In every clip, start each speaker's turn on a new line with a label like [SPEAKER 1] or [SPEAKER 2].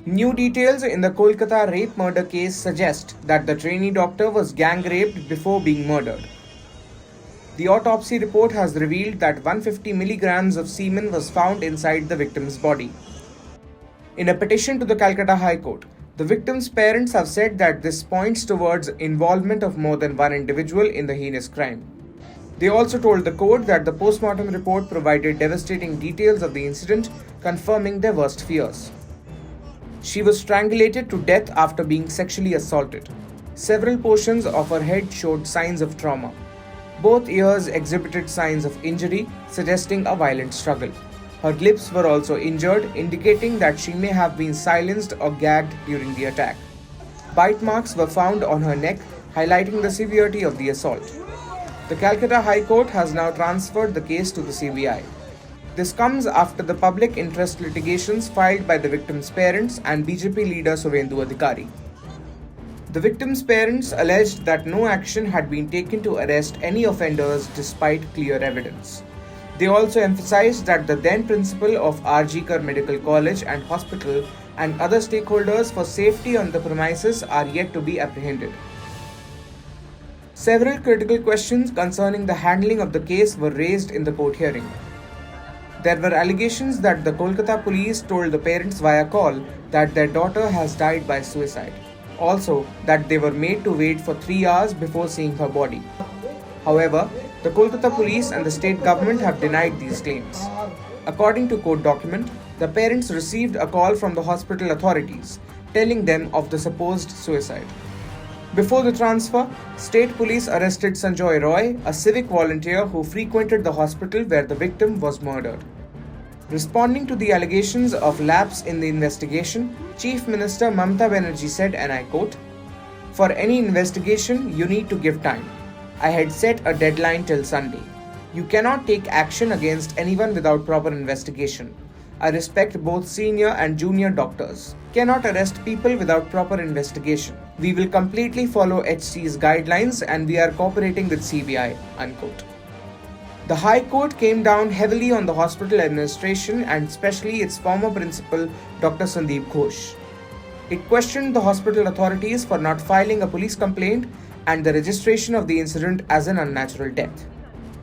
[SPEAKER 1] New details in the Kolkata rape murder case suggest that the trainee doctor was gang raped before being murdered. The autopsy report has revealed that 150 milligrams of semen was found inside the victim's body. In a petition to the Calcutta High Court, the victim's parents have said that this points towards involvement of more than one individual in the heinous crime. They also told the court that the postmortem report provided devastating details of the incident, confirming their worst fears. She was strangulated to death after being sexually assaulted. Several portions of her head showed signs of trauma. Both ears exhibited signs of injury, suggesting a violent struggle. Her lips were also injured, indicating that she may have been silenced or gagged during the attack. Bite marks were found on her neck, highlighting the severity of the assault. The Calcutta High Court has now transferred the case to the CBI. This comes after the public interest litigations filed by the victim's parents and BJP leader Suvendu Adhikari. The victim's parents alleged that no action had been taken to arrest any offenders despite clear evidence. They also emphasized that the then principal of R.G. Kar Medical College and Hospital and other stakeholders for safety on the premises are yet to be apprehended. Several critical questions concerning the handling of the case were raised in the court hearing. There were allegations that the Kolkata police told the parents via call that their daughter has died by suicide. Also, that they were made to wait for 3 hours before seeing her body. However, the Kolkata police and the state government have denied these claims. According to court document, the parents received a call from the hospital authorities telling them of the supposed suicide. Before the transfer, state police arrested Sanjoy Roy, a civic volunteer who frequented the hospital where the victim was murdered. Responding to the allegations of lapse in the investigation, Chief Minister Mamata said, and I quote, "For any investigation, you need to give time. I had set a deadline till Sunday. You cannot take action against anyone without proper investigation. I respect both senior and junior doctors. Cannot arrest people without proper investigation. We will completely follow HC's guidelines and we are cooperating with CBI." Unquote. The High Court came down heavily on the hospital administration and especially its former principal, Dr. Sandeep Ghosh. It questioned the hospital authorities for not filing a police complaint and the registration of the incident as an unnatural death.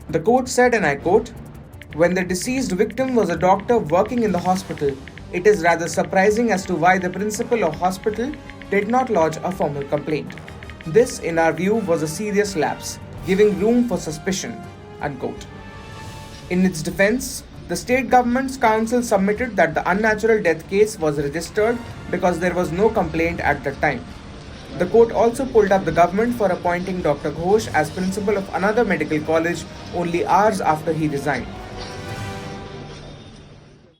[SPEAKER 1] The court said, and I quote, "When the deceased victim was a doctor working in the hospital, it is rather surprising as to why the principal of hospital did not lodge a formal complaint. This, in our view, was a serious lapse, giving room for suspicion." Unquote. In its defense, the state government's counsel submitted that the unnatural death case was registered because there was no complaint at the time. The court also pulled up the government for appointing Dr. Ghosh as principal of another medical college only hours after he resigned.